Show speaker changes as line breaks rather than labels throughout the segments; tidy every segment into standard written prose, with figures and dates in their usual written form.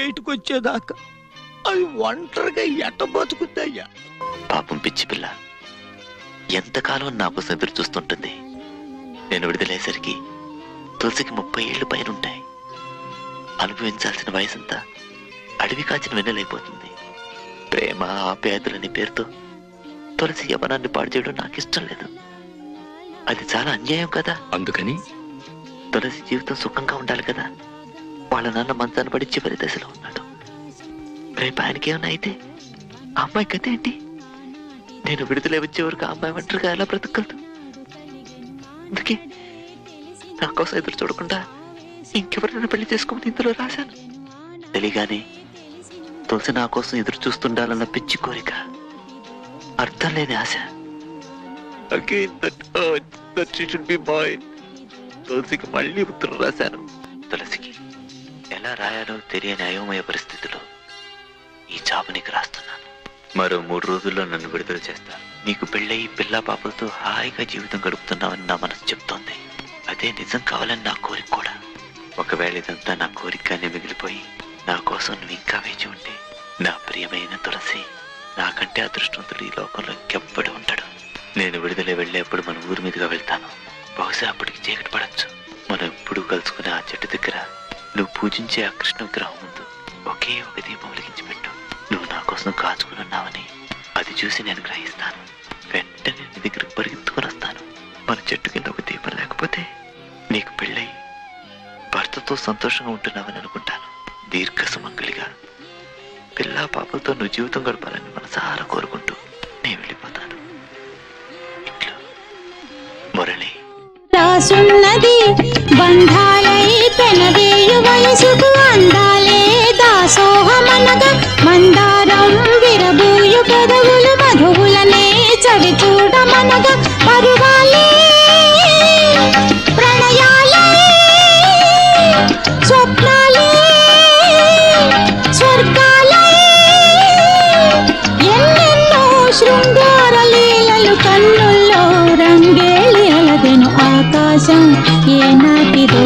బయటకు వచ్చేదాకా అది ఒంటరిగా ఎట్ట బతుకుతాయ్యా?
పాపం పిచ్చి పిల్ల ఎంతకాలం నా కోసం ఎదురు చూస్తుంటుంది. నేను విడుదలయ్యేసరికి తులసికి 30 ఏళ్ళు పైన ఉంటాయి. అనుభవించాల్సిన వయసంతా అడవి కాచిన వెన్నెలైపోతుంది. ప్రేమ ఆప్యాయతలని పేరుతో తులసి యవనాన్ని పాడు చేయడం నాకు ఇష్టం లేదు. అది చాలా అన్యాయం కదా.
అందుకని
తులసి జీవితం సుఖంగా ఉండాలి కదా. వాళ్ళ నాన్న మంచాన్ని పడి చివరి దశలో ఉన్నాడు. రేపు ఆయనకి ఏమన్నా అయితే ఆ అమ్మాయి కథ ఏంటి? నేను విడుదల వచ్చే వరకు ఆ అమ్మాయి ఒంటరిగా ఎలా బ్రతకగలదు? అందుకే నా కోసం ఎదురు చూడకుండా ఇంకెవరైనా పెళ్లి చేసుకోమని ఇందులో రాశాను. తెలియగానే తులసి నా కోసం ఎదురు చూస్తుండాలన్న పిచ్చి కోరిక, అర్థం లేని ఆశ. తులసికి మళ్ళీ ఉత్తరం రాశాను. తులసికి ఎలా రాయాలో తెలియని అయోమయ పరిస్థితిలో ఈ జాబు నీకు రాస్తున్నాను. మరో 3 రోజుల్లో నన్ను విడుదల చేస్తాను. నీకు పెళ్ళయి పిల్లా పాపలతో హాయిగా జీవితం గడుపుతున్నావని నా మనసు చెప్తోంది. అదే నిజం కావాలని నా కోరిక కూడా. ఒకవేళ ఇదంతా నా కోరికగానే మిగిలిపోయి నా కోసం నువ్వు ఇంకా వేచి ఉంటే, నా ప్రియమైన తులసి, నాకంటే అదృష్టవంతుడు ఈ లోకంలో ఇంకెవ్వడు ఉంటాడు. నేను విడుదల వెళ్ళేప్పుడు మన ఊరి మీదుగా వెళ్తాను. బహుశా అప్పటికి చీకటి పడచ్చు. మనం ఎప్పుడూ కలుసుకునే ఆ చెట్టు దగ్గర నువ్వు పూజించే ఆ కృష్ణ విగ్రహం ముందు ఒకే ఒక దీపం వెలిగించి పెట్టు. నువ్వు నా కోసం కాచుకుని ఉన్నావని అది చూసి నేను గ్రహిస్తాను. వెంటనే నీ దగ్గరకు పరిగెత్తుకుని వస్తాను. మన చెట్టు కింద ఒక దీపం లేకపోతే నీకు పెళ్ళయి భర్తతో సంతోషంగా ఉంటున్నావని అనుకుంటాను. దీర్ఘ సుమంగళిగా పిల్లా పాపలతో నువ్వు జీవితం గడపాలని మనసారా కోరుకుంటూ నేను వెళ్ళిపోతాను. ఇంట్లో మురళి.
రాసున్నది బంధాలై పెనవేయు వయసుకు అందాలే దాసోహమనగా మందారం విరబూయు పెదవులు మధువులనే చవి చూడమనగా పరువాలే ప్రణయాలే స్వప్నాలే స్వర్గాలే ఎన్నెన్నో శృంగార లీలలు కన్నుల్లో రంగేళి అలదెను ఆకాశం. ఏనాటిదో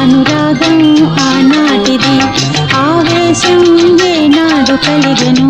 అనురాగం ఆనాటిది, ఆవేశం ఏనాడు కలిగెను